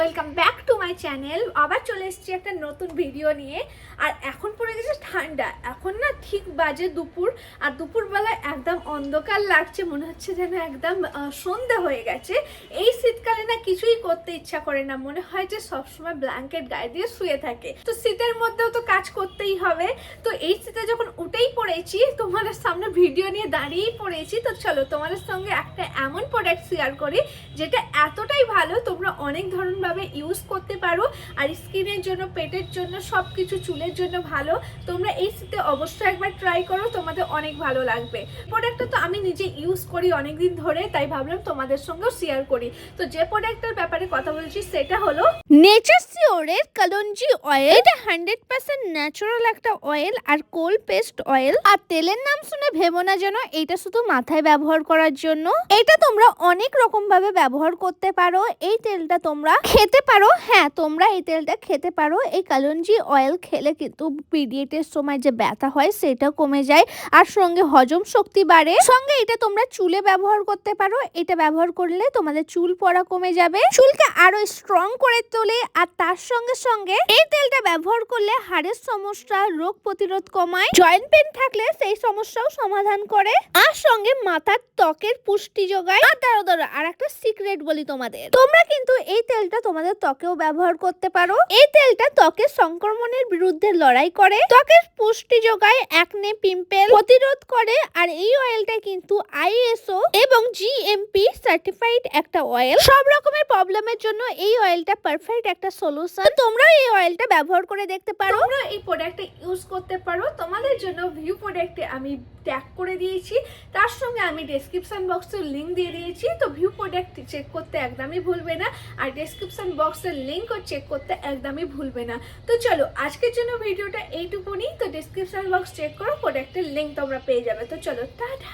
Welcome back to my channel. আবার চলে এসেছি একটা নতুন ভিডিও নিয়ে। আর এখন পড়ে গেছে ঠান্ডা, এখন না ঠিক বাজে দুপুর, আর দুপুরবেলায় একদম অন্ধকার লাগছে, মনে হচ্ছে যেন একদম সন্ধ্যা হয়ে গেছে। এই শীতকালে না কিছুই করতে ইচ্ছা করে না, মনে হয় যে সবসময় ব্ল্যাঙ্কেট গায়ে দিয়ে শুয়ে থাকে। তো শীতের মধ্যেও তো কাজ করতেই হবে। তো এই শীতে যখন উঠেই পড়েছি, তোমাদের সামনে ভিডিও নিয়ে দাঁড়িয়েই পড়েছি, তো চলো তোমাদের সঙ্গে একটা এমন প্রোডাক্ট শেয়ার করি যেটা এতটাই ভালো, তোমরা অনেক ধরনভাবে ইউজ করতে পারো। আর স্কিনের জন্য, পেটের জন্য, সব কিছু, চুলের জন্য ভালো। তোমরা এই শীতে অবশ্যই একবার ট্রাই করো, তোমাদের অনেক ভালো লাগবে। প্রোডাক্টটা তো আমি নিজে ইউজ করি অনেকদিন ধরে, তাই ভাবলাম তোমাদের সঙ্গেও শেয়ার করি। তো যে প্রোডাক্টটার ব্যাপারে কথা বলছি সেটা হলো নেচার সিওরের কালঞ্জি অয়েল। এটা 100% ন্যাচারাল একটা অয়েল আর কোল্ড পেস্ট অয়েল। আর তেলের নাম শুনে ভেবো না যেন এটা শুধু মাথায় ব্যবহার করার জন্য। এটা তোমরা অনেক রকম ভাবে ব্যবহার করতে পারো। এই তেলটা তোমরা খেতে পারো, হ্যাঁ তোমরা এই তেলটা খেতে পারো। এই কালঞ্জি অয়েল খেলে কিন্তু পিরিয়ডের সময় যে ব্যথা হয় সেটা কমে যায়, আর সঙ্গে হজম শক্তি বাড়ে। সঙ্গে এটা তোমরা চুলে ব্যবহার করতে পারো। এটা ব্যবহার করলে তোমাদের চুল পড়া কমে যাবে, চুলকে আরো স্ট্রং করে তোলে। আর তার সঙ্গে সঙ্গে এই তেলটা ব্যবহার করলে হাড়ের সমস্যা, রোগ প্রতিরোধ কমায়, জয়েন্ট পেন থাকলে সেই সমস্যাও সমাধান করে, আর সঙ্গে মাথার ত্বকের পুষ্টি যোগায়। আর দাঁড়ো আর একটা সিক্রেট বলি তোমাদের, তোমরা কিন্তু এই তেলটা তোমাদের ত্বকেও ব্যবহার করতে পারো। এই তেলটা ত্বকের সংক্রমণের বিরুদ্ধে লড়াই করে, ত্বকের পুষ্টি যোগায়, একনে, পিম্পল প্রতিরোধ করে। আর এই অয়েলটা কিন্তু ISO এবং GMP সার্টিফাইড একটা অয়েল। সব রকমের প্রবলেমের জন্য এই অয়েলটা পারফেক্ট একটা সলিউশন। তোমরা এই অয়েলটা ব্যবহার করে দেখতে পারো, তোমরা এই প্রোডাক্টটা ইউজ করতে পারো। তোমাদের জন্য ভিউ প্রোডাক্টে আমি ট্যাগ করে দিয়েছি, তার সঙ্গে আমি ডেসক্রিপশন বক্সে লিংক দিয়ে দিয়েছি। তো ভিউ প্রোডাক্ট চেক করতে একদমই ভুলবে না, আর ডেসক্রিপশন বক্সের লিংকও চেক করতে একদমই ভুলবে না। তো চলো আজকের জন্য ভিডিওটা এইটুকুনি। তো ডেসক্রিপশন বক্স চেক করো, প্রোডাক্টের লিংক তোমরা পেয়ে যাবে। তো চলো টাটা।